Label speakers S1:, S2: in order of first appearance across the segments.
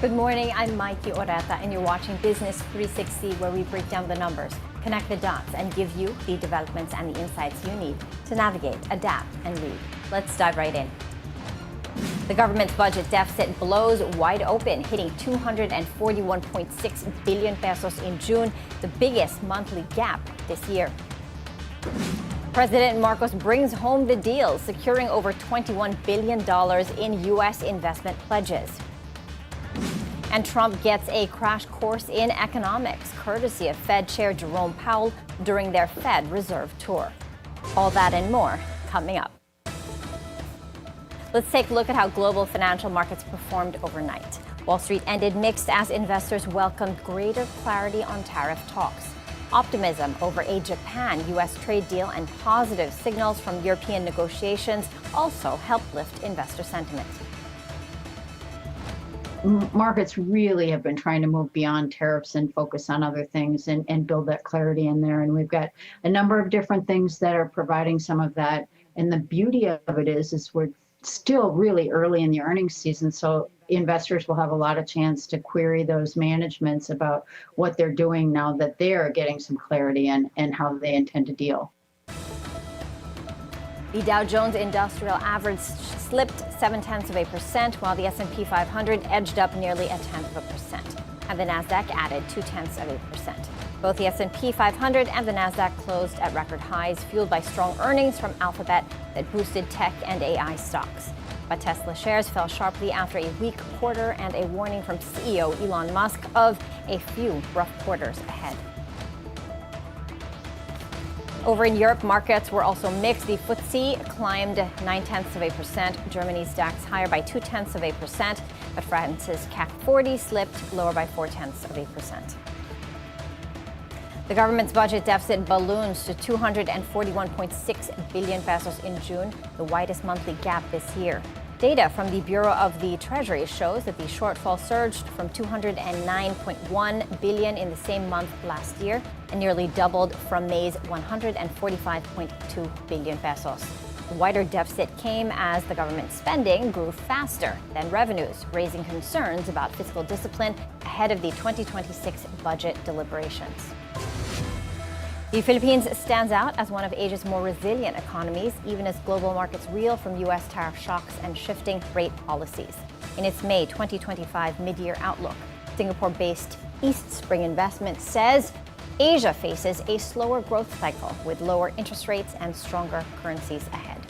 S1: Good morning, I'm Maiki Oreta, and you're watching Business 360, where we break down the numbers, connect the dots, and give you the developments and the insights you need to navigate, adapt, and lead. Let's dive right in. The government's budget deficit blows wide open, hitting 241.6 billion pesos in June, the biggest monthly gap this year. President Marcos brings home the deal, securing over $21 billion in U.S. investment pledges. And Trump gets a crash course in economics, courtesy of Fed Chair Jerome Powell during their Fed Reserve tour. All that and more coming up. Let's take a look at how global financial markets performed overnight. Wall Street ended mixed as investors welcomed greater clarity on tariff talks. Optimism over a Japan-U.S. trade deal and positive signals from European negotiations also helped lift investor sentiment.
S2: Markets really have been trying to move beyond tariffs and focus on other things and build that clarity in there. And we've got a number of different things that are providing some of that. And the beauty of it is we're still really early in the earnings season. So investors will have a lot of chance to query those managements about what they're doing now that they are getting some clarity and how they intend to deal.
S1: The Dow Jones Industrial Average slipped 0.7%, while the S&P 500 edged up nearly 0.1%, and the Nasdaq added 0.2%. Both the S&P 500 and the Nasdaq closed at record highs, fueled by strong earnings from Alphabet that boosted tech and AI stocks. But Tesla shares fell sharply after a weak quarter and a warning from CEO Elon Musk of a few rough quarters ahead. Over in Europe, markets were also mixed. The FTSE climbed 0.9%. Germany's DAX higher by 0.2%, but France's CAC 40 slipped lower by 0.4%. The government's budget deficit balloons to 241.6 billion pesos in June, the widest monthly gap this year. Data from the Bureau of the Treasury shows that the shortfall surged from 209.1 billion in the same month last year and nearly doubled from May's 145.2 billion pesos. The wider deficit came as the government spending grew faster than revenues, raising concerns about fiscal discipline ahead of the 2026 budget deliberations. The Philippines stands out as one of Asia's more resilient economies, even as global markets reel from U.S. tariff shocks and shifting rate policies. In its May 2025 mid-year outlook, Singapore-based East Spring Investment says Asia faces a slower growth cycle with lower interest rates and stronger currencies ahead.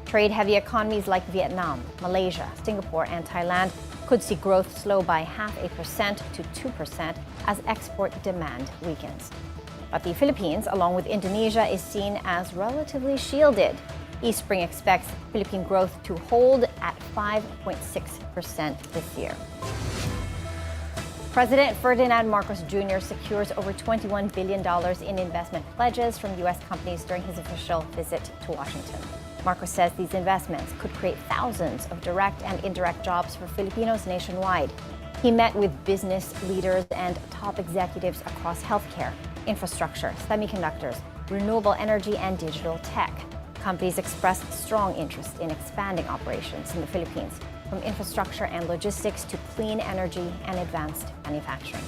S1: Trade-heavy economies like Vietnam, Malaysia, Singapore, and Thailand could see growth slow by 0.5% to 2% as export demand weakens. But the Philippines, along with Indonesia, is seen as relatively shielded. East Spring expects Philippine growth to hold at 5.6% this year. President Ferdinand Marcos Jr. secures over $21 billion in investment pledges from U.S. companies during his official visit to Washington. Marcos says these investments could create thousands of direct and indirect jobs for Filipinos nationwide. He met with business leaders and top executives across healthcare, infrastructure, semiconductors, renewable energy, and digital tech. Companies expressed strong interest in expanding operations in the Philippines, from infrastructure and logistics to clean energy and advanced manufacturing.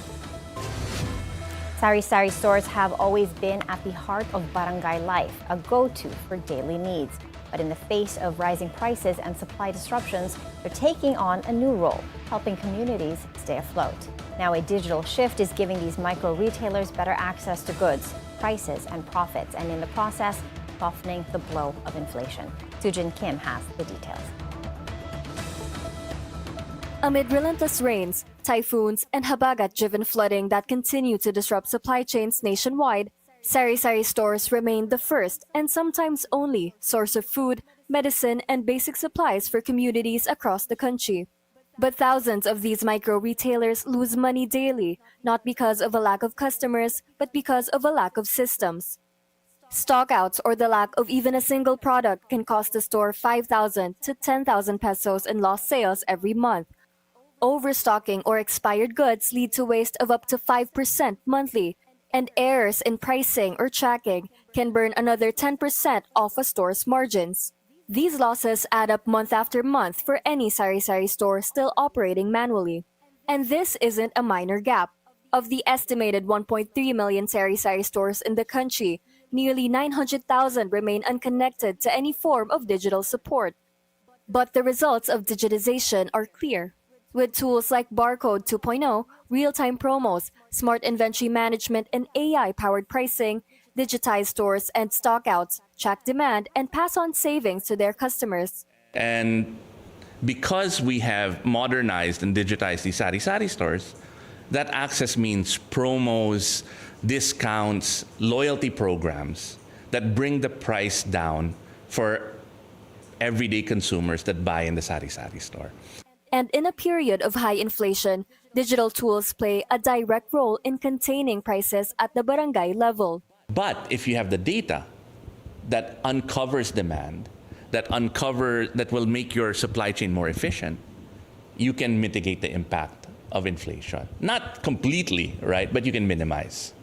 S1: Sarisari stores have always been at the heart of barangay life, a go-to for daily needs. But in the face of rising prices and supply disruptions, they're taking on a new role, helping communities stay afloat. Now, a digital shift is giving these micro-retailers better access to goods, prices, and profits, and in the process, softening the blow of inflation. Sujin Kim has the details.
S3: Amid relentless rains, typhoons, and habagat-driven flooding that continue to disrupt supply chains nationwide, Sarisari stores remain the first and sometimes only source of food, medicine, and basic supplies for communities across the country. But thousands of these micro-retailers lose money daily, not because of a lack of customers, but because of a lack of systems. Stockouts or the lack of even a single product can cost the store 5,000 to 10,000 pesos in lost sales every month. Overstocking or expired goods lead to waste of up to 5% monthly, and errors in pricing or tracking can burn another 10% off a store's margins. These losses add up month after month for any Sarisari store still operating manually. And this isn't a minor gap. Of the estimated 1.3 million Sarisari stores in the country, nearly 900,000 remain unconnected to any form of digital support. But the results of digitization are clear. With tools like Barcode 2.0, real-time promos, smart inventory management, and AI-powered pricing, digitized stores and stockouts track demand and pass on savings to their customers.
S4: And because we have modernized and digitized these Sarisari stores, that access means promos, discounts, loyalty programs that bring the price down for everyday consumers that buy in the Sarisari store.
S3: And in a period of high inflation, digital tools play a direct role in containing prices at the barangay level.
S4: But if you have the data that uncovers demand, that will make your supply chain more efficient, you can mitigate the impact of inflation. Not completely, right? But you can minimize.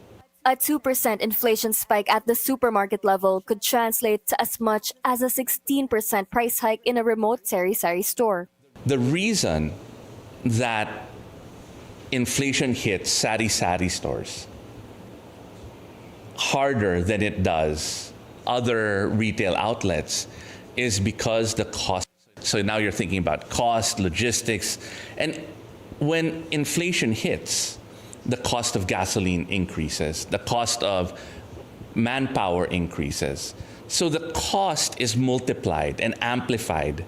S3: A 2% inflation spike at the supermarket level could translate to as much as a 16% price hike in a remote Sarisari store.
S4: The reason that inflation hits Sarisari stores harder than it does other retail outlets is because the cost. So now you're thinking about cost, logistics, and when inflation hits, the cost of gasoline increases, the cost of manpower increases. So the cost is multiplied and amplified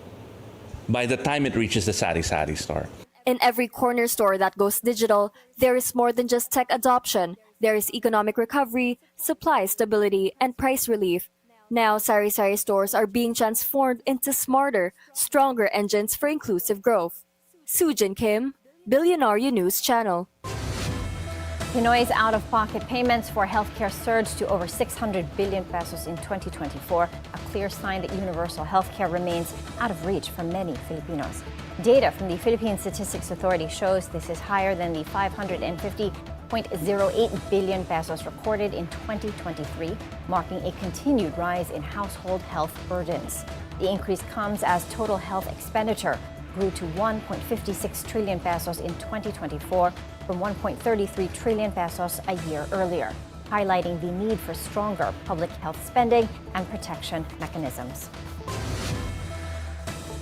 S4: by the time it reaches the Sarisari store.
S3: In every corner store that goes digital, there is more than just tech adoption. There is economic recovery, supply stability, and price relief. Now, Sarisari stores are being transformed into smarter, stronger engines for inclusive growth. Sujin Kim, Bilyonaryo News Channel.
S1: Pinoy's out-of-pocket payments for healthcare surged to over 600 billion pesos in 2024, a clear sign that universal healthcare remains out of reach for many Filipinos. Data from the Philippine Statistics Authority shows this is higher than the 550.08 billion pesos recorded in 2023, marking a continued rise in household health burdens. The increase comes as total health expenditure grew to 1.56 trillion pesos in 2024 from 1.33 trillion pesos a year earlier, highlighting the need for stronger public health spending and protection mechanisms.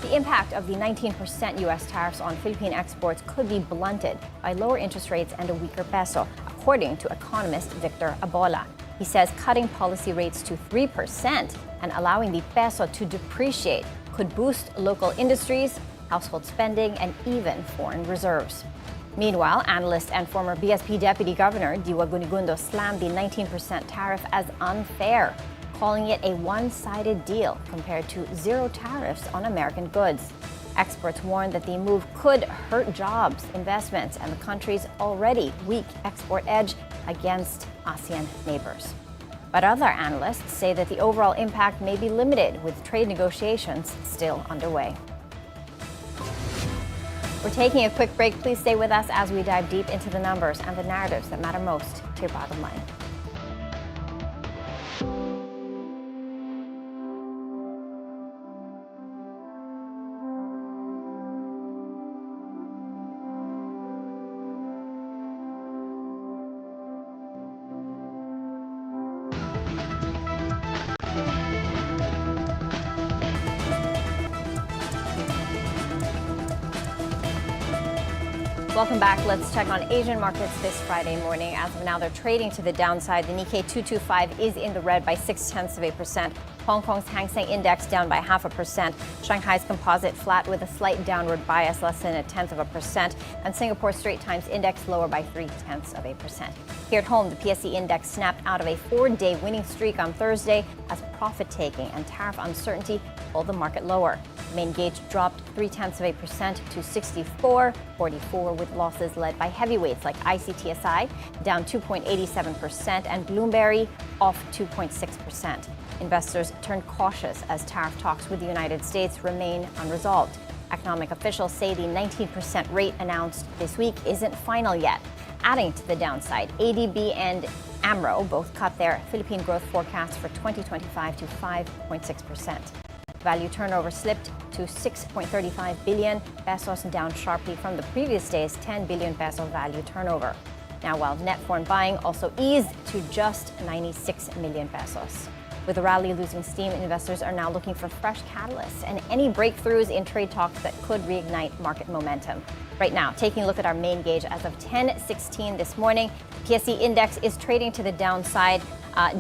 S1: The impact of the 19% U.S. tariffs on Philippine exports could be blunted by lower interest rates and a weaker peso, according to economist Victor Abola. He says cutting policy rates to 3% and allowing the peso to depreciate could boost local industries, household spending, and even foreign reserves. Meanwhile, analyst and former BSP Deputy Governor Diwa Gunigundo slammed the 19% tariff as unfair, calling it a one-sided deal compared to zero tariffs on American goods. Experts warned that the move could hurt jobs, investments, and the country's already weak export edge against ASEAN neighbors. But other analysts say that the overall impact may be limited, with trade negotiations still underway. We're taking a quick break. Please stay with us as we dive deep into the numbers and the narratives that matter most to your bottom line. Welcome back. Let's check on Asian markets this Friday morning. As of now, they're trading to the downside. The Nikkei 225 is in the red by 0.6%. Hong Kong's Hang Seng Index down by 0.5%. Shanghai's Composite flat with a slight downward bias, less than 0.1%. And Singapore's Straits Times Index lower by 0.3%. Here at home, the PSSE Index snapped out of a 4-day winning streak on Thursday as profit-taking and tariff uncertainty pulled the market lower. The main gauge dropped 0.3% to 64.44, with losses led by heavyweights like ICTSI down 2.87% and Bloomberry off 2.6%. Investors turned cautious as tariff talks with the United States remain unresolved. Economic officials say the 19% rate announced this week isn't final yet. Adding to the downside, ADB and AMRO both cut their Philippine growth forecast for 2025 to 5.6%. Value turnover slipped to 6.35 billion pesos, down sharply from the previous day's 10 billion peso value turnover. Now, while net foreign buying also eased to just 96 million pesos. With the rally losing steam, investors are now looking for fresh catalysts and any breakthroughs in trade talks that could reignite market momentum. Right now, taking a look at our main gauge as of 10:16 this morning, the PSE index is trading to the downside,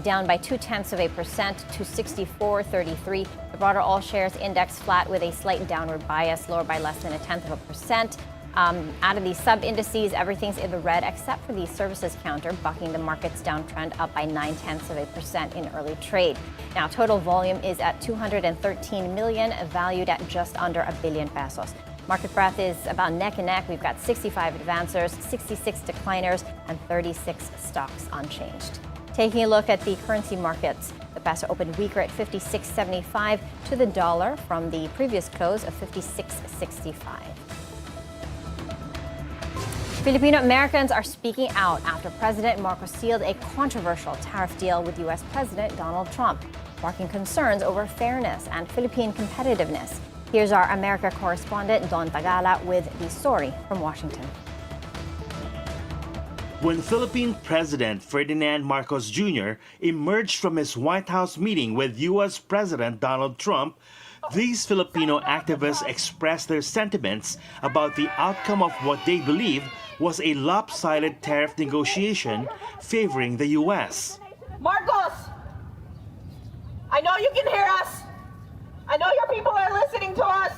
S1: down by 0.2% to 64.33. The broader all shares index flat with a slight downward bias, lower by less than 0.1%. Out of these sub-indices, everything's in the red except for the services counter, bucking the market's downtrend, up by 0.9% in early trade. Now, total volume is at 213 million, valued at just under 1 billion pesos. Market breadth is about neck and neck. We've got 65 advancers, 66 decliners, and 36 stocks unchanged. Taking a look at the currency markets, the peso opened weaker at 56.75 to the dollar from the previous close of 56.65. Filipino Americans are speaking out after President Marcos sealed a controversial tariff deal with U.S. President Donald Trump, sparking concerns over fairness and Philippine competitiveness. Here's our America correspondent, Don Tagala, with the story from Washington.
S5: When Philippine President Ferdinand Marcos Jr. emerged from his White House meeting with U.S. President Donald Trump, these Filipino activists expressed their sentiments about the outcome of what they believe was a lopsided tariff negotiation favoring the U.S.
S6: Marcos, I know you can hear us. I know your people are listening to us.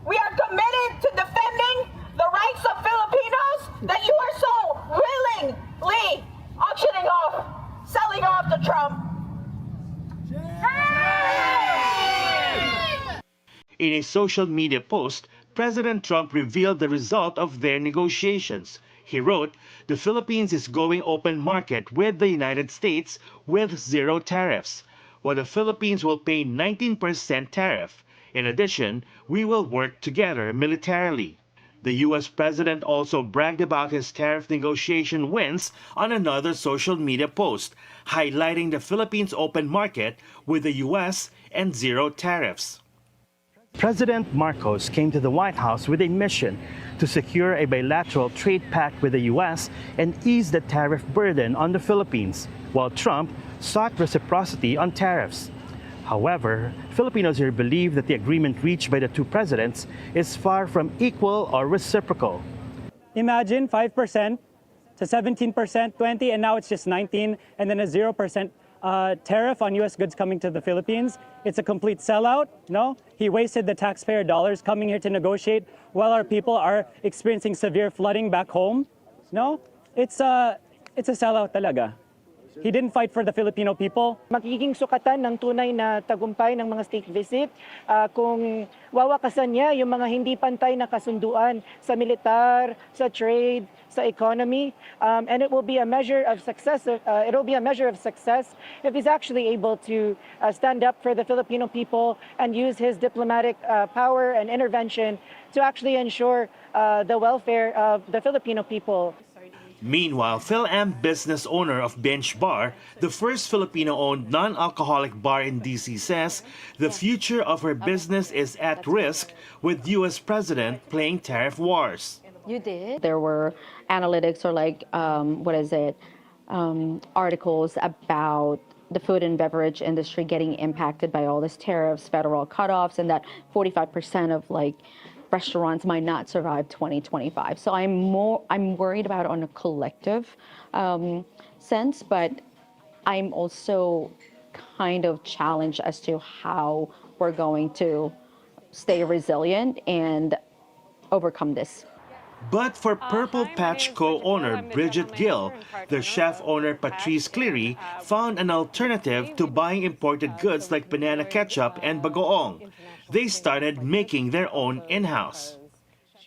S6: We are committed to defending the rights of Filipinos that you are so willingly auctioning off, selling off to Trump.
S5: In a social media post, President Trump revealed the result of their negotiations. He wrote, "The Philippines is going open market with the United States with zero tariffs, while the Philippines will pay 19% tariff. In addition, we will work together militarily." The U.S. president also bragged about his tariff negotiation wins on another social media post, highlighting the Philippines' open market with the U.S. and zero tariffs. President Marcos came to the White House with a mission to secure a bilateral trade pact with the U.S. and ease the tariff burden on the Philippines, while Trump sought reciprocity on tariffs. However, Filipinos here believe that the agreement reached by the two presidents is far from equal or reciprocal.
S7: Imagine 5% to 17%, 20%, and now it's just 19%, and then a 0% tariff on U.S. goods coming to the Philippines. It's a complete sellout. No, he wasted the taxpayer dollars coming here to negotiate while our people are experiencing severe flooding back home. No, it's a sellout talaga. He didn't fight for the Filipino people.
S6: Magiging sukatan ng tunay na tagumpay ng mga state visit kung wawakasan niya yung mga hindi pantay na kasunduan sa militar, sa trade, sa economy, and it will be a measure of success. If he's actually able to stand up for the Filipino people and use his diplomatic power and intervention to actually ensure the welfare of the Filipino people.
S5: Meanwhile, Phil-Am business owner of Bench Bar, the first Filipino-owned non-alcoholic bar in DC, says the future of her business is at risk with U.S. President playing tariff wars.
S8: You did? There were analytics or articles about the food and beverage industry getting impacted by all these tariffs, federal cutoffs, and that 45% of restaurants might not survive 2025. So I'm worried about it on a collective sense, but I'm also kind of challenged as to how we're going to stay resilient and overcome this.
S5: But for Purple Patch co-owner Bridget Gill, the chef owner Patrice Cleary found an alternative to buying imported goods like banana ketchup and bagoong. They started making their own in-house.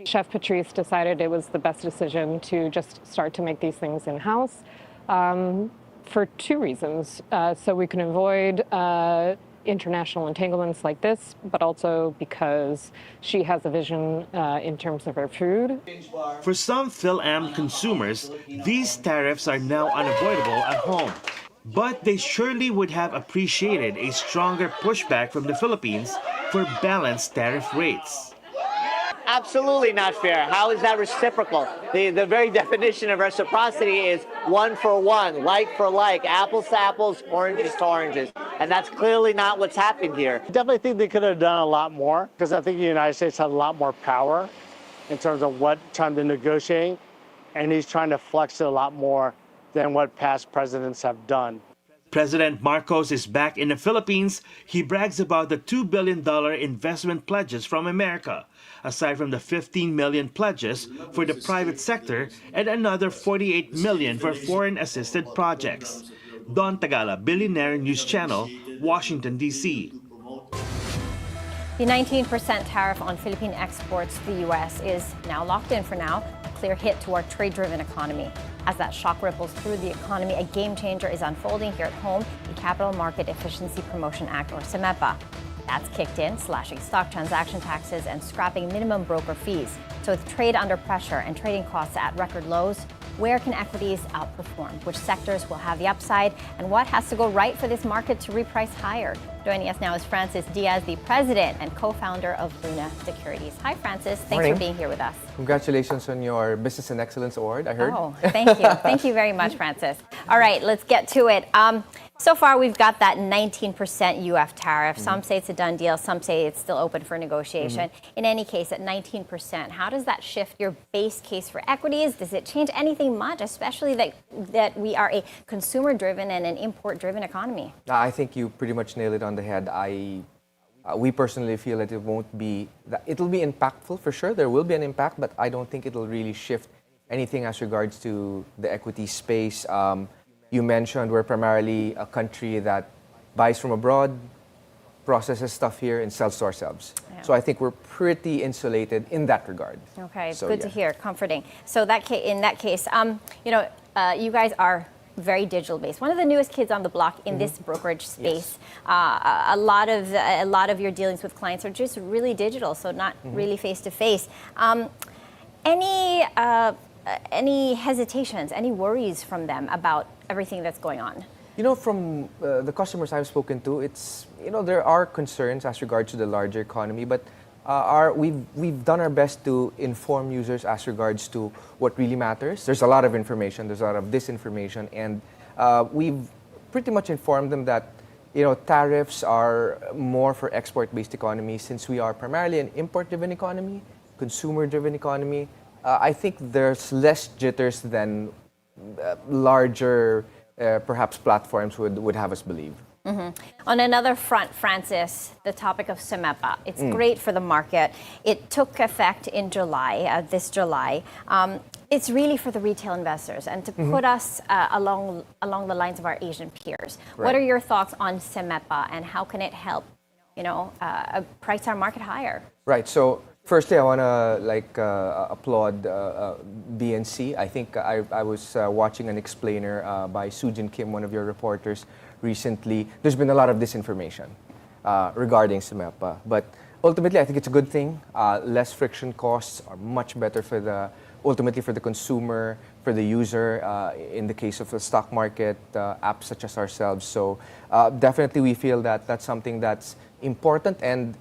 S9: Chef Patrice decided it was the best decision to just start to make these things in-house for two reasons. So we can avoid international entanglements like this, but also because she has a vision in terms of her food.
S5: For some Phil-Am consumers, these tariffs are now unavoidable at home. But they surely would have appreciated a stronger pushback from the Philippines for balanced tariff rates.
S10: Absolutely not fair. How is that reciprocal? The very definition of reciprocity is one for one, like for like, apples to apples, oranges to oranges. And that's clearly not what's happened here.
S11: I definitely think they could have done a lot more because I think the United States has a lot more power in terms of what Trump is negotiating, and he's trying to flex it a lot more than what past presidents have done.
S5: President Marcos is back in the Philippines. He brags about the $2 billion investment pledges from America, aside from the 15 million pledges for the private sector and another 48 million for foreign-assisted projects. Don Tagala, Bilyonaryo News Channel, Washington, D.C.
S1: The 19% tariff on Philippine exports to the U.S. is now locked in for now, a clear hit to our trade-driven economy. As that shock ripples through the economy, a game changer is unfolding here at home, the Capital Market Efficiency Promotion Act, or SEPA. That's kicked in, slashing stock transaction taxes and scrapping minimum broker fees. So with trade under pressure and trading costs at record lows, where can equities outperform? Which sectors will have the upside? And what has to go right for this market to reprice higher? Joining us now is Francis Diaz, the president and co-founder of Luna Securities. Hi, Francis. Thanks for being here with us.
S12: Congratulations on your Business and Excellence Award, I heard.
S1: Oh, thank you. Thank you very much, Francis. All right, let's get to it. So far, we've got that 19% UF tariff. Some say it's a done deal. Some say it's still open for negotiation. In any case, at 19%, how does that shift your base case for equities? Does it change anything much, especially that we are a consumer-driven and an import-driven economy?
S12: I think you pretty much nailed it on the head. We personally feel that it'll be impactful for sure. There will be an impact, but I don't think it'll really shift anything as regards to the equity space. You mentioned we're primarily a country that buys from abroad, processes stuff here, and sells to ourselves. Yeah. So I think we're pretty insulated in that regard.
S1: Okay, so, good to hear, comforting. So in that case, you guys are very digital based. One of the newest kids on the block in this brokerage space. Yes. A lot of your dealings with clients are just really digital, so not really face to face. Any hesitations, any worries from them about everything that's going on?
S12: From the customers I've spoken to, it's there are concerns as regards to the larger economy, but we've done our best to inform users as regards to what really matters. There's a lot of information, there's a lot of disinformation, and we've pretty much informed them that tariffs are more for export-based economies, since we are primarily an import-driven economy, consumer-driven economy. I think there's less jitters than larger, perhaps platforms would have us believe.
S1: On another front, Francis, the topic of SEPA. It's great for the market. It took effect in July, this July. It's really for the retail investors and to put us along the lines of our Asian peers. Right. What are your thoughts on SEPA and how can it help, price our market higher?
S12: Right. So firstly, I want to applaud BNC. I think I was watching an explainer by Sujin Kim, one of your reporters, recently. There's been a lot of disinformation regarding SEPA, but ultimately, I think it's a good thing. Less friction costs are much better ultimately for the consumer, for the user. In the case of the stock market, apps such as ourselves. So definitely, we feel that that's something that's important, and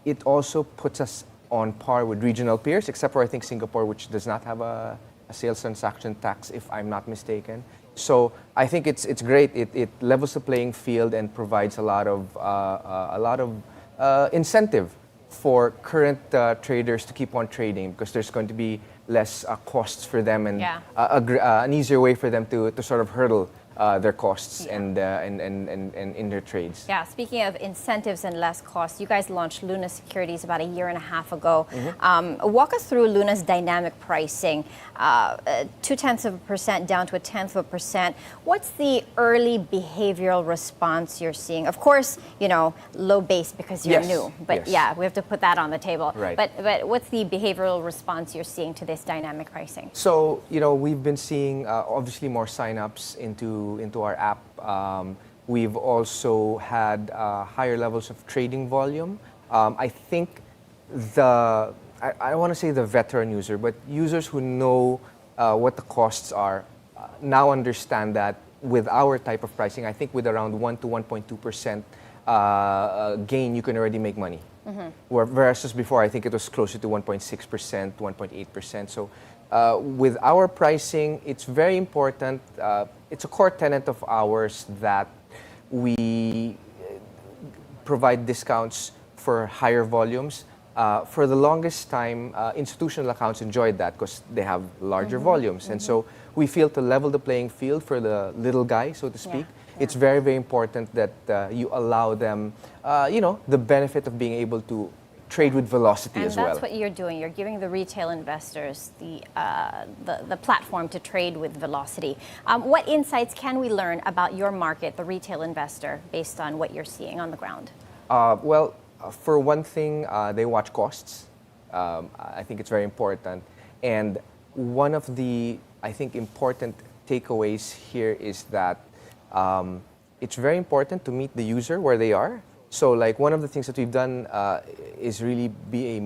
S12: it also puts us on par with regional peers, except for I think Singapore, which does not have a sales transaction tax, if I'm not mistaken. So I think it's great. It levels the playing field and provides a lot of incentive for current traders to keep on trading, because there's going to be less costs for them and an easier way for them to sort of hurdle their costs and in their trades.
S1: Yeah, speaking of incentives and less costs, you guys launched Luna Securities about a year and a half ago. Walk us through Luna's dynamic pricing, 0.2% down to 0.1%. What's the early behavioral response you're seeing? Of course, low base because you're new, but yeah, we have to put that on the table.
S12: Right.
S1: But what's the behavioral response you're seeing to this dynamic pricing?
S12: So, we've been seeing obviously more signups into our app. We've also had higher levels of trading volume. I think I don't want to say the veteran user, but users who know what the costs are now understand that with our type of pricing, I think with around 1 to 1.2% gain, you can already make money. Versus before, I think it was closer to 1.6%, 1.8%. So with our pricing, it's very important. It's a core tenet of ours that we provide discounts for higher volumes. For the longest time, institutional accounts enjoyed that because they have larger volumes. And so we feel to level the playing field for the little guy, so to speak, it's very, very important that you allow them, the benefit of being able to trade with velocity as well.
S1: And that's what you're doing. You're giving the retail investors the platform to trade with velocity. What insights can we learn about your market, the retail investor, based on what you're seeing on the ground?
S12: For one thing, they watch costs. I think it's very important. And one of the, I think, important takeaways here is that it's very important to meet the user where they are. So like one of the things that we've done is really be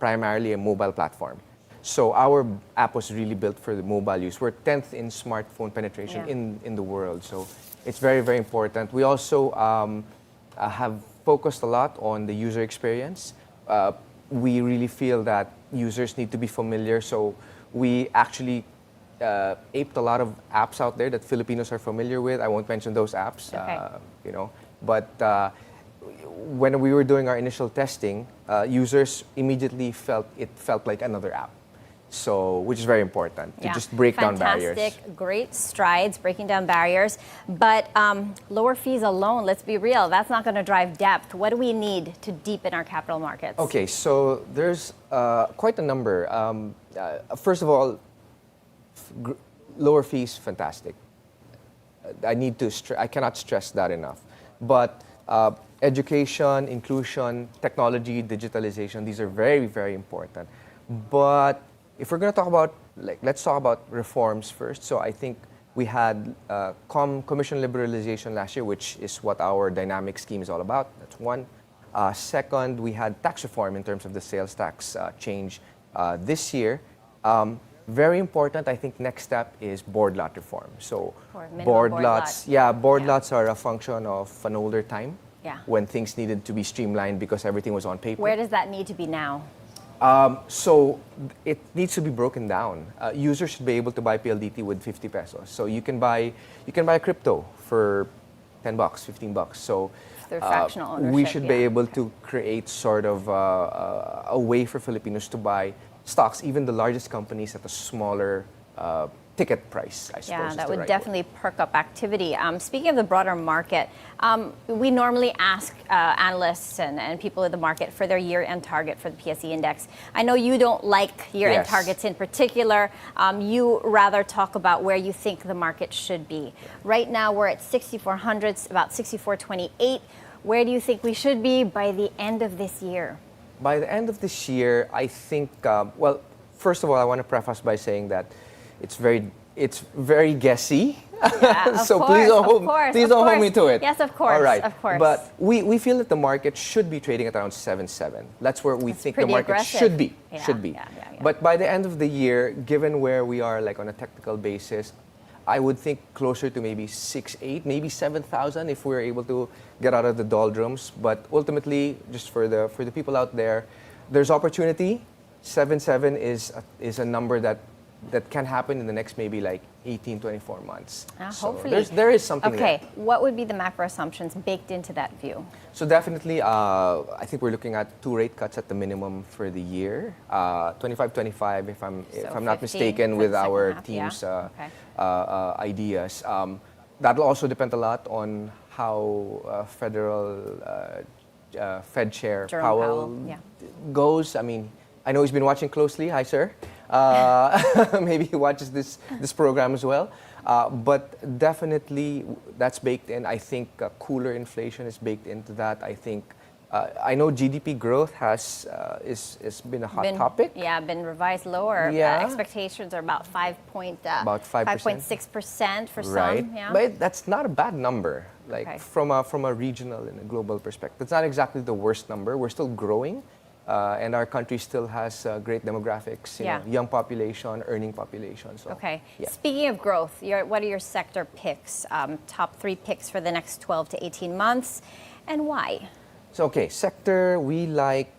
S12: primarily a mobile platform. So our app was really built for the mobile use. We're 10th in smartphone penetration in the world. So it's very, very important. We also have focused a lot on the user experience. We really feel that users need to be familiar. So we actually aped a lot of apps out there that Filipinos are familiar with. I won't mention those apps, But when we were doing our initial testing, users immediately felt like another app. So, which is very important to just break down barriers.
S1: Fantastic, great strides breaking down barriers. But lower fees alone, let's be real, that's not going to drive depth. What do we need to deepen our capital markets?
S12: Okay, so there's quite a number. First of all, lower fees, fantastic. I cannot stress that enough. But education, inclusion, technology, digitalization, these are very, very important. But if we're going to talk about, let's talk about reforms first. So I think we had commission liberalization last year, which is what our dynamic scheme is all about. That's one. Second, we had tax reform in terms of the sales tax change this year. Very important, I think next step is board lot reform. So board lots are a function of an older time when things needed to be streamlined because everything was on paper.
S1: Where does that need to be now?
S12: So it needs to be broken down. Users should be able to buy PLDT with 50 pesos. So you can buy crypto for $10, $15. So
S1: fractional ownership,
S12: we should be able to create sort of a way for Filipinos to buy stocks, even the largest companies, at a smaller ticket price, I suppose.
S1: Yeah, that would definitely perk up activity. Speaking of the broader market, we normally ask analysts and people in the market for their year-end target for the PSE index. I know you don't like year-end targets in particular. You rather talk about where you think the market should be. Right now, we're at 6,400, about 6,428. Where do you think we should be by the end of this year?
S12: By the end of this year, I think, first of all, I want to preface by saying that it's very guessy.
S1: Yeah,
S12: so please don't hold me to it.
S1: Yes, of course.
S12: All right.
S1: Of course.
S12: But we feel that the market should be trading at around 7.7. That's where we think the market should be.
S1: Yeah.
S12: But by the end of the year, given where we are, like on a technical basis, I would think closer to maybe 6.8, maybe 7,000 if we're able to get out of the doldrums. But ultimately, just for the people out there, there's opportunity. 7.7 is a number that can happen in the next maybe like 18, 24 months. So
S1: hopefully.
S12: There is something there.
S1: Okay, what would be the macro assumptions baked into that view?
S12: So definitely, I think we're looking at 2 rate cuts at the minimum for the year. 25, if I'm not mistaken, with our team's ideas. That'll also depend a lot on how Fed Chair
S1: Jerome
S12: Powell goes. I mean, I know he's been watching closely. Hi, sir. Maybe he watches this program as well. But definitely, that's baked in. I think cooler inflation is baked into that. I think I know GDP growth has been a hot topic.
S1: Yeah, been revised lower.
S12: Yeah.
S1: Expectations are about 5.6% for some.
S12: Right.
S1: Yeah.
S12: But that's not a bad number. Like from a regional and a global perspective, it's not exactly the worst number. We're still growing. And our country still has great demographics, you know, young population, earning population. So,
S1: okay.
S12: yeah.
S1: Speaking of growth, what are your sector picks, top 3 picks for the next 12 to 18 months, and why?
S12: So, okay, sector, we like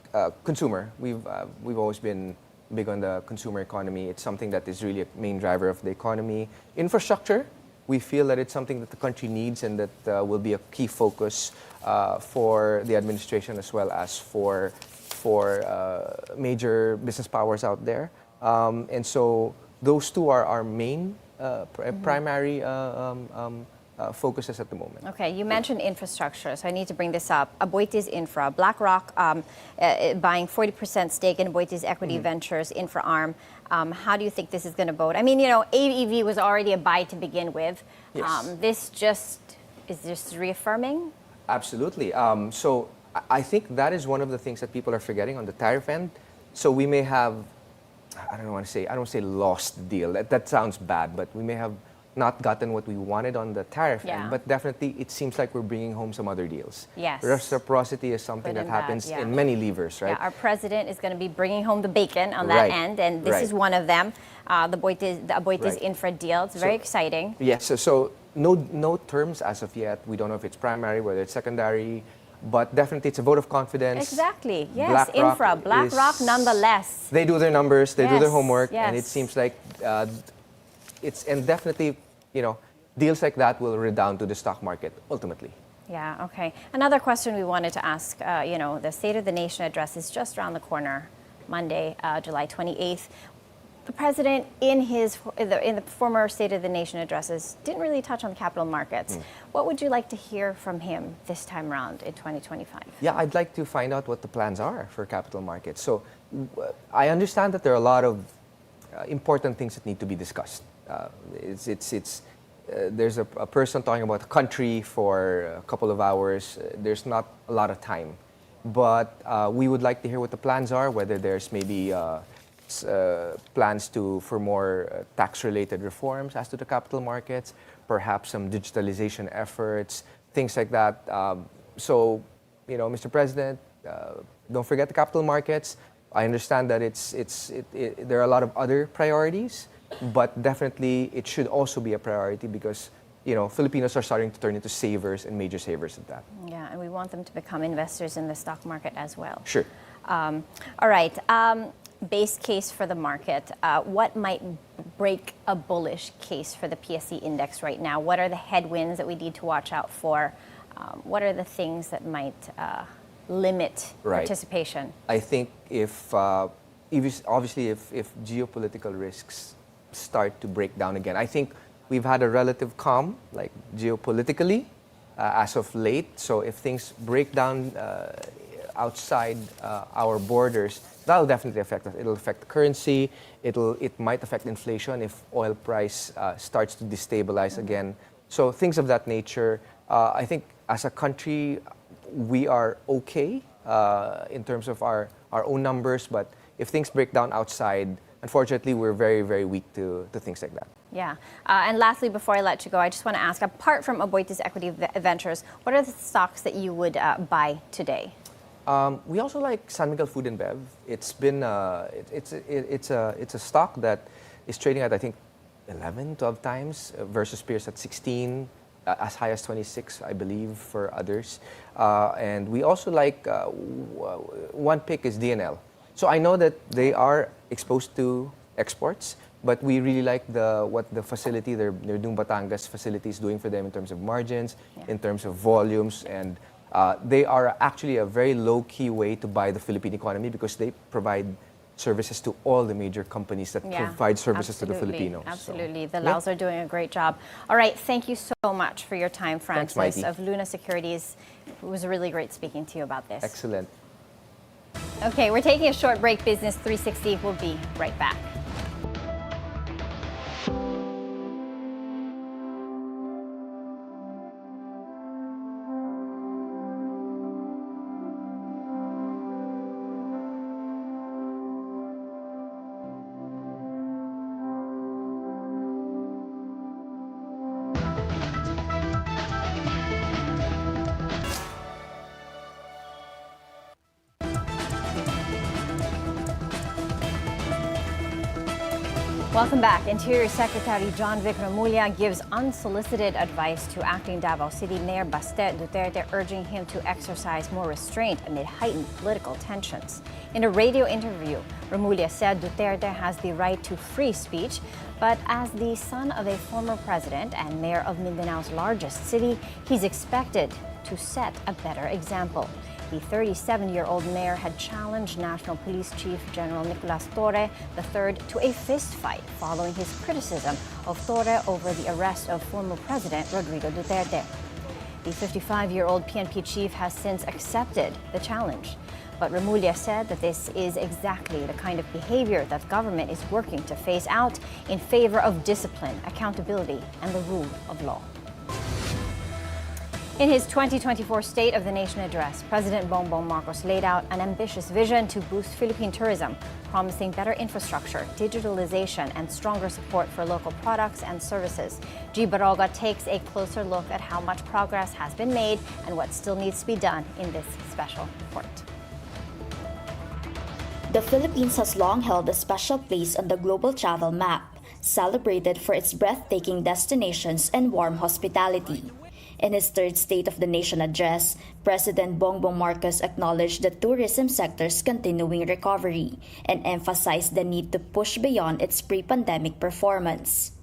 S12: consumer. We've always been big on the consumer economy. It's something that is really a main driver of the economy. Infrastructure, we feel that it's something that the country needs and that will be a key focus for the administration as well as for major business powers out there. And so those two are our main primary focuses at the moment.
S1: Okay, you mentioned infrastructure, so I need to bring this up. Aboitiz Infra, BlackRock buying 40% stake in Aboitiz Equity Ventures Infra Arm. How do you think this is going to vote? I mean, you know, AEV was already a buy to begin with.
S12: Yes.
S1: Is this reaffirming?
S12: Absolutely. So I think that is one of the things that people are forgetting on the tariff end. So we may have, I don't want to say lost the deal. That sounds bad, but we may have not gotten what we wanted on the tariff end, but definitely it seems like we're bringing home some other deals.
S1: Yes.
S12: Reciprocity is something that happens in many levers, right?
S1: Yeah, our president is going to be bringing home the bacon on that end, and this is one of them, the Aboitiz Infra deal. It's very exciting.
S12: Yes, so no terms as of yet. We don't know if it's primary, whether it's secondary, but definitely it's a vote of confidence.
S1: Exactly, yes, BlackRock nonetheless.
S12: They do their numbers, they do their homework, and it seems like and definitely, you know, deals like that will redound to the stock market ultimately.
S1: Yeah, okay. Another question we wanted to ask, you know, the State of the Nation address is just around the corner, Monday, July 28th. The president, in the former State of the Nation addresses, didn't really touch on the capital markets. What would you like to hear from him this time around in 2025? Yeah,
S12: I'd like to find out what the plans are for capital markets. So I understand that there are a lot of important things that need to be discussed. There's a person talking about the country for a couple of hours. There's not a lot of time. But we would like to hear what the plans are, whether there's maybe plans for more tax-related reforms as to the capital markets, perhaps some digitalization efforts, things like that. So, you know, Mr. President, don't forget the capital markets. I understand that there are a lot of other priorities, but definitely it should also be a priority because, you know, Filipinos are starting to turn into savers and major savers at that.
S1: Yeah, and we want them to become investors in the stock market as well.
S12: Sure.
S1: All right. Base case for the market. What might break a bullish case for the PSE index right now? What are the headwinds that we need to watch out for? What are the things that might limit participation?
S12: I think if geopolitical risks start to break down again, I think we've had a relative calm, like geopolitically, as of late. So if things break down outside our borders, that'll definitely affect us. It'll affect the currency. It might affect inflation if oil price starts to destabilize again. So things of that nature. I think as a country, we are okay in terms of our own numbers, but if things break down outside, unfortunately, we're very, very weak to things like that.
S1: Yeah. And lastly, before I let you go, I just want to ask, apart from Aboitiz Equity Ventures, what are the stocks that you would buy today?
S12: We also like San Miguel Food and Bev. It's been it's a stock that is trading at, I think, 11, 12 times versus peers at 16, as high as 26, I believe, for others. And we also like one pick is DNL. So I know that they are exposed to exports, but we really like what the facility, their Dung Batangas facility is doing for them in terms of margins, in terms of volumes, and they are actually a very low-key way to buy the Philippine economy because they provide services to all the major companies that provide services to the Filipinos.
S1: Absolutely. The Laos are doing a great job. All right. Thank you so much for your time, Francis.
S12: Thanks,
S1: of Luna Securities. It was really great speaking to you about this.
S12: Excellent.
S1: Okay, we're taking a short break. Business 360 will be right back. Welcome back. Interior Secretary John Vic Remulla gives unsolicited advice to acting Davao City Mayor Baste Duterte, urging him to exercise more restraint amid heightened political tensions. In a radio interview, Remulla said Duterte has the right to free speech, but as the son of a former president and mayor of Mindanao's largest city, he's expected to set a better example. The 37-year-old mayor had challenged National Police Chief General Nicolas Torre III to a fistfight following his criticism of Torre over the arrest of former President Rodrigo Duterte. The 55-year-old PNP chief has since accepted the challenge, but Remulla said that this is exactly the kind of behavior that government is working to phase out in favor of discipline, accountability, and the rule of law. In his 2024 State of the Nation address, President Bongbong Marcos laid out an ambitious vision to boost Philippine tourism, promising better infrastructure, digitalization, and stronger support for local products and services. G. Baroga takes a closer look at how much progress has been made and what still needs to be done in this special report.
S13: The Philippines has long held a special place on the global travel map, celebrated for its breathtaking destinations and warm hospitality. In his third State of the Nation address, President Bongbong Marcos acknowledged the tourism sector's continuing recovery and emphasized the need to push beyond its pre-pandemic performance.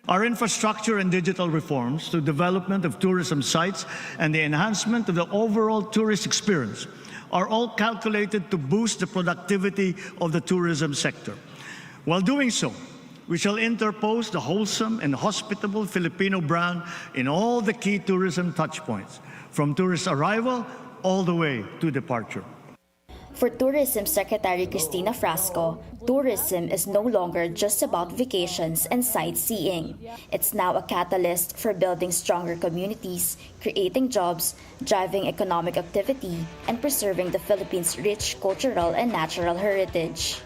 S14: Our infrastructure and digital reforms, the development of tourism sites, and the enhancement of the overall tourist experience are all calculated to boost the productivity of the tourism sector. While doing so, we shall interpose the wholesome and hospitable Filipino brand in all the key tourism touchpoints, from tourist arrival all the way to departure.
S13: For Tourism Secretary Cristina Frasco, tourism is no longer just about vacations and sightseeing. It's now a catalyst for building stronger communities, creating jobs, driving economic activity, and preserving the Philippines' rich cultural and natural heritage.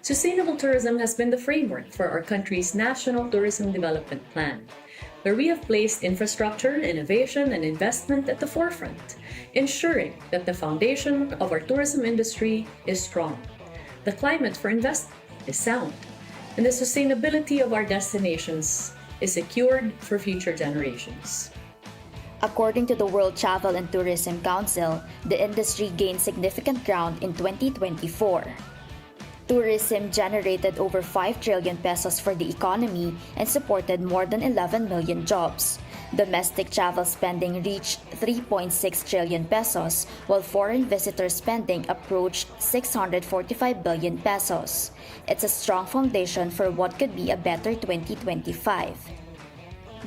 S15: Sustainable tourism has been the framework for our country's National Tourism Development Plan, where we have placed infrastructure, innovation, and investment at the forefront, ensuring that the foundation of our tourism industry is strong, the climate for investment is sound, and the sustainability of our destinations is secured for future generations.
S13: According to the World Travel and Tourism Council, the industry gained significant ground in 2024. Tourism generated over 5 trillion pesos for the economy and supported more than 11 million jobs. Domestic travel spending reached 3.6 trillion pesos, while foreign visitor spending approached 645 billion pesos. It's a strong foundation for what could be a better 2025.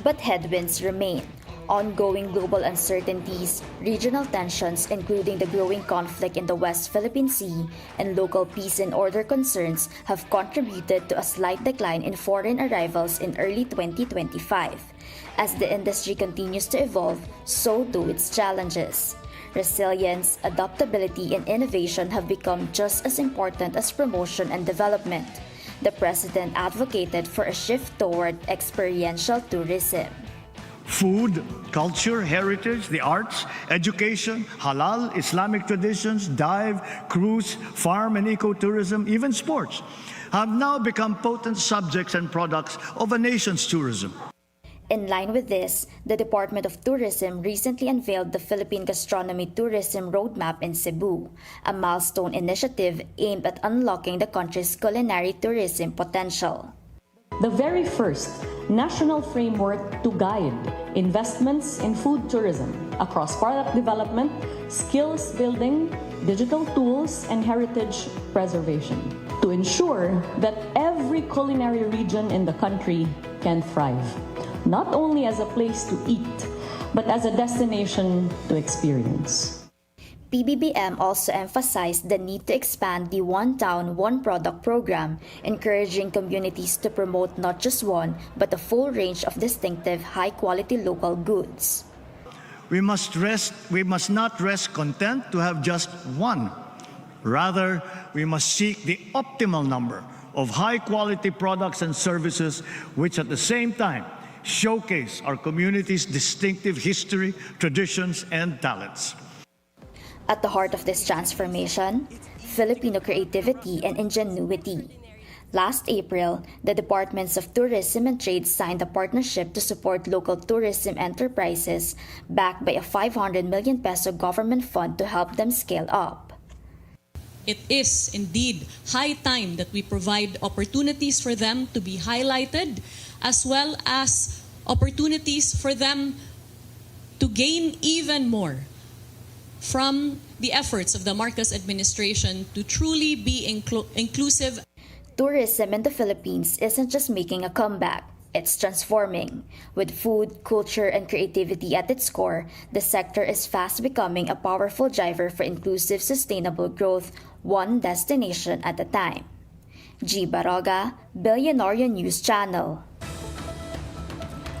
S13: But headwinds remain. Ongoing global uncertainties, regional tensions including the growing conflict in the West Philippine Sea, and local peace and order concerns have contributed to a slight decline in foreign arrivals in early 2025. As the industry continues to evolve, so do its challenges. Resilience, adaptability, and innovation have become just as important as promotion and development. The President advocated for a shift toward experiential tourism.
S14: Food, culture, heritage, the arts, education, halal, Islamic traditions, dive, cruise, farm and ecotourism, even sports, have now become potent subjects and products of a nation's tourism.
S13: In line with this, the Department of Tourism recently unveiled the Philippine Gastronomy Tourism Roadmap in Cebu, a milestone initiative aimed at unlocking the country's culinary tourism potential.
S15: The very first national framework to guide investments in food tourism across product development, skills building, digital tools, and heritage preservation to ensure that every culinary region in the country can thrive, not only as a place to eat, but as a destination to experience.
S13: PBBM also emphasized the need to expand the One Town, One Product program, encouraging communities to promote not just one, but a full range of distinctive, high-quality local goods.
S14: We must not rest content to have just one. Rather, we must seek the optimal number of high-quality products and services which at the same time showcase our community's distinctive history, traditions, and talents.
S13: At the heart of this transformation, Filipino creativity and ingenuity. Last April, the Departments of Tourism and Trade signed a partnership to support local tourism enterprises backed by a 500 million peso government fund to help them scale up.
S16: It is indeed high time that we provide opportunities for them to be highlighted, as well as opportunities for them to gain even more from the efforts of the Marcos administration to truly be inclusive.
S13: Tourism in the Philippines isn't just making a comeback, it's transforming. With food, culture, and creativity at its core, the sector is fast becoming a powerful driver for inclusive, sustainable growth, one destination at a time. G. Baroga, Bilyonaryo News Channel.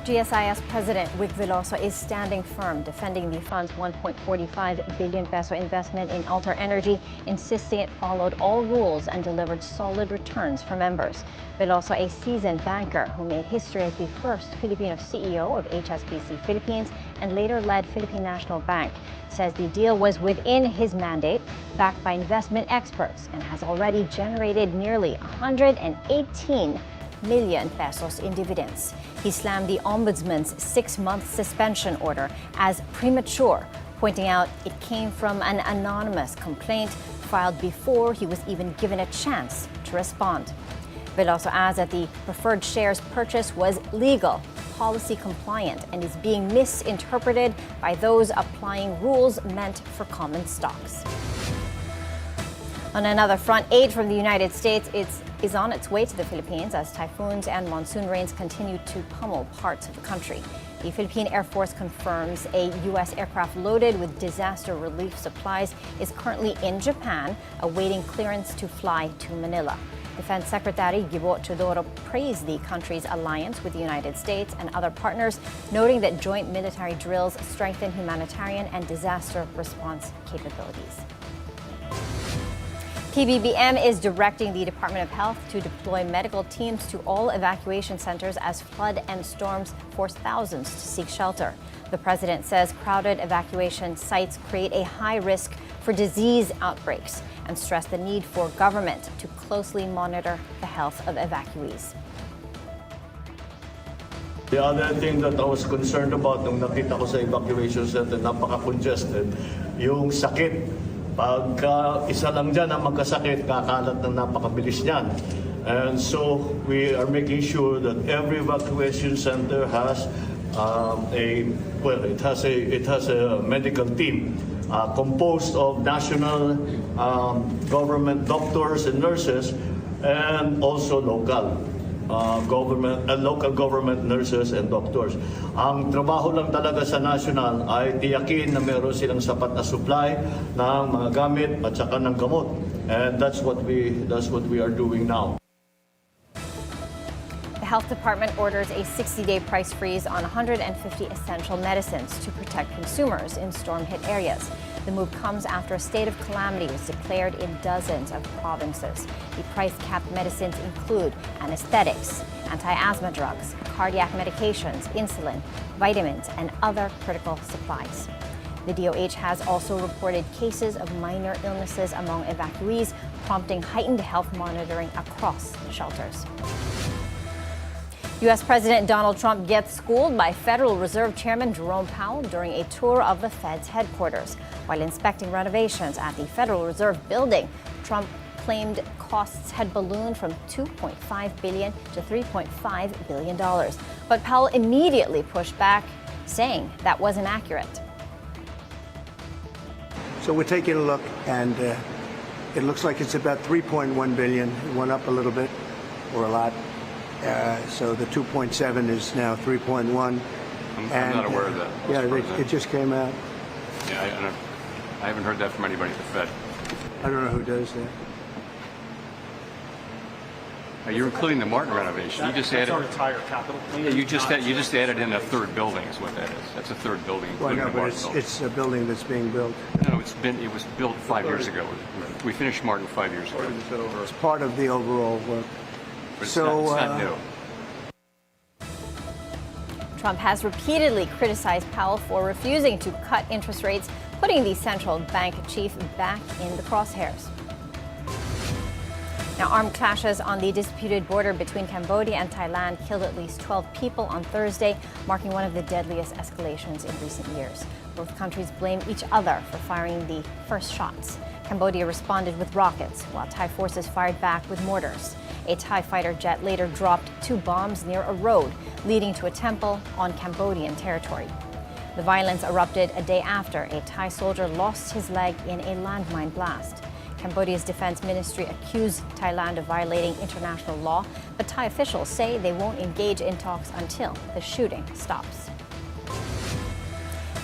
S1: GSIS President Vic Veloso is standing firm, defending the fund's 1.45 billion peso investment in Alter Energy, insisting it followed all rules and delivered solid returns for members. Veloso, a seasoned banker who made history as the first Filipino CEO of HSBC Philippines and later led Philippine National Bank, says the deal was within his mandate, backed by investment experts, and has already generated nearly 118 million pesos in dividends. He slammed the Ombudsman's 6-month suspension order as premature, pointing out it came from an anonymous complaint filed before he was even given a chance to respond. Veloso adds that the preferred shares purchase was legal, policy compliant, and is being misinterpreted by those applying rules meant for common stocks. On another front, aid from the United States is on its way to the Philippines as typhoons and monsoon rains continue to pummel parts of the country. The Philippine Air Force confirms a U.S. aircraft loaded with disaster relief supplies is currently in Japan, awaiting clearance to fly to Manila. Defense Secretary Gibo Chodoro praised the country's alliance with the United States and other partners, noting that joint military drills strengthen humanitarian and disaster response capabilities. PBBM is directing the Department of Health to deploy medical teams to all evacuation centers as flood and storms force thousands to seek shelter. The president says crowded evacuation sites create a high risk for disease outbreaks and stressed the need for government to closely monitor the health of evacuees.
S17: The other thing that I was concerned about nung nakita ko sa evacuation center, napaka-congested, yung sakit. Pagka isa lang dyan ang magkasakit, kakalat ng napakabilis niyan. And so we are making sure that every evacuation center has it has a medical team composed of national government doctors and nurses, and also local government nurses and doctors. Ang trabaho lang talaga sa national ay tiyakin na meron silang sapat na supply ng mga gamit at saka ng gamot. And that's what we are doing now.
S1: The Health Department orders a 60-day price freeze on 150 essential medicines to protect consumers in storm-hit areas. The move comes after a state of calamity was declared in dozens of provinces. The price-capped medicines include anesthetics, anti-asthma drugs, cardiac medications, insulin, vitamins, and other critical supplies. The DOH has also reported cases of minor illnesses among evacuees, prompting heightened health monitoring across shelters. U.S. President Donald Trump gets schooled by Federal Reserve Chairman Jerome Powell during a tour of the Fed's headquarters. While inspecting renovations at the Federal Reserve building, Trump claimed costs had ballooned from $2.5 billion to $3.5 billion. But Powell immediately pushed back, saying that wasn't accurate.
S18: So we're taking a look, and it looks like it's about $3.1 billion. It went up a little bit, or a lot. So the 2.7 is now 3.1.
S19: I'm not aware of that.
S18: Yeah, it just came out.
S19: Yeah, I haven't heard that from anybody at the Fed.
S18: I don't know who does that.
S19: You're including the Martin renovation. You just added.
S20: That's our entire capital plan.
S19: Yeah, you just added in a third building, is what that is. That's a third building.
S18: Well, no,
S19: the
S18: but
S19: Martin
S18: it's a building that's being built.
S19: No, it was built 5 years ago. We finished Martin 5 years ago.
S18: It's part of the overall work.
S19: But it's
S18: So
S19: not new.
S1: Trump has repeatedly criticized Powell for refusing to cut interest rates, putting the central bank chief back in the crosshairs. Now, armed clashes on the disputed border between Cambodia and Thailand killed at least 12 people on Thursday, marking one of the deadliest escalations in recent years. Both countries blame each other for firing the first shots. Cambodia responded with rockets, while Thai forces fired back with mortars. A Thai fighter jet later dropped 2 bombs near a road leading to a temple on Cambodian territory. The violence erupted a day after a Thai soldier lost his leg in a landmine blast. Cambodia's defense ministry accused Thailand of violating international law, but Thai officials say they won't engage in talks until the shooting stops.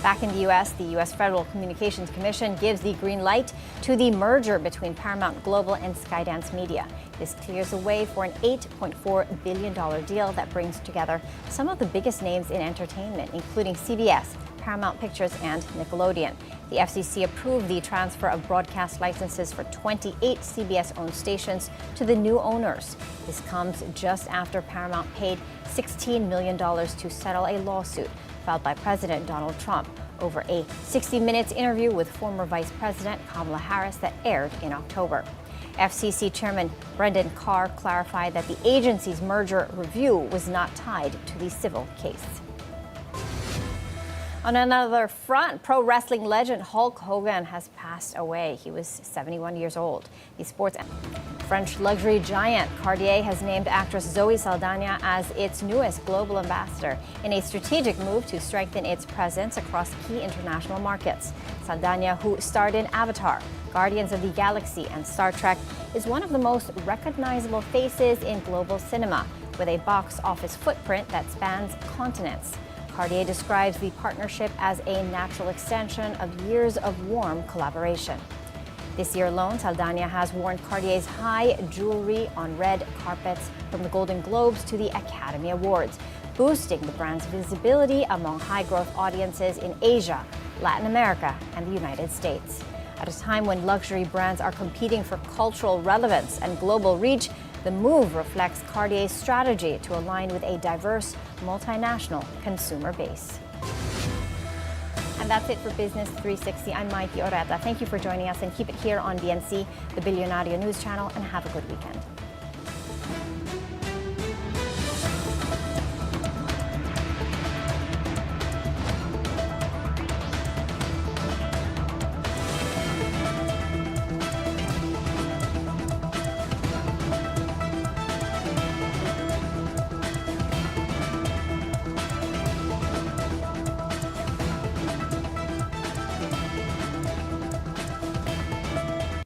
S1: Back in the U.S., the U.S. Federal Communications Commission gives the green light to the merger between Paramount Global and Skydance Media. This clears the way for an $8.4 billion deal that brings together some of the biggest names in entertainment, including CBS, Paramount Pictures, and Nickelodeon. The FCC approved the transfer of broadcast licenses for 28 CBS-owned stations to the new owners. This comes just after Paramount paid $16 million to settle a lawsuit filed by President Donald Trump over a 60 Minutes interview with former Vice President Kamala Harris that aired in October. FCC Chairman Brendan Carr clarified that the agency's merger review was not tied to the civil case. On another front, pro wrestling legend Hulk Hogan has passed away. He was 71 years old. The sports French luxury giant Cartier has named actress Zoe Salana as its newest global ambassador in a strategic move to strengthen its presence across key international markets. Salana, who starred in Avatar, Guardians of the Galaxy, and Star Trek, is one of the most recognizable faces in global cinema, with a box office footprint that spans continents. Cartier describes the partnership as a natural extension of years of warm collaboration. This year alone, Salana has worn Cartier's high jewelry on red carpets from the Golden Globes to the Academy Awards, boosting the brand's visibility among high-growth audiences in Asia, Latin America, and the United States. At a time when luxury brands are competing for cultural relevance and global reach, the move reflects Cartier's strategy to align with a diverse, multinational consumer base. And that's it for Business 360. I'm Maiki Oreta. Thank you for joining us, and keep it here on BNC, the Bilyonaryo news channel, and have a good weekend.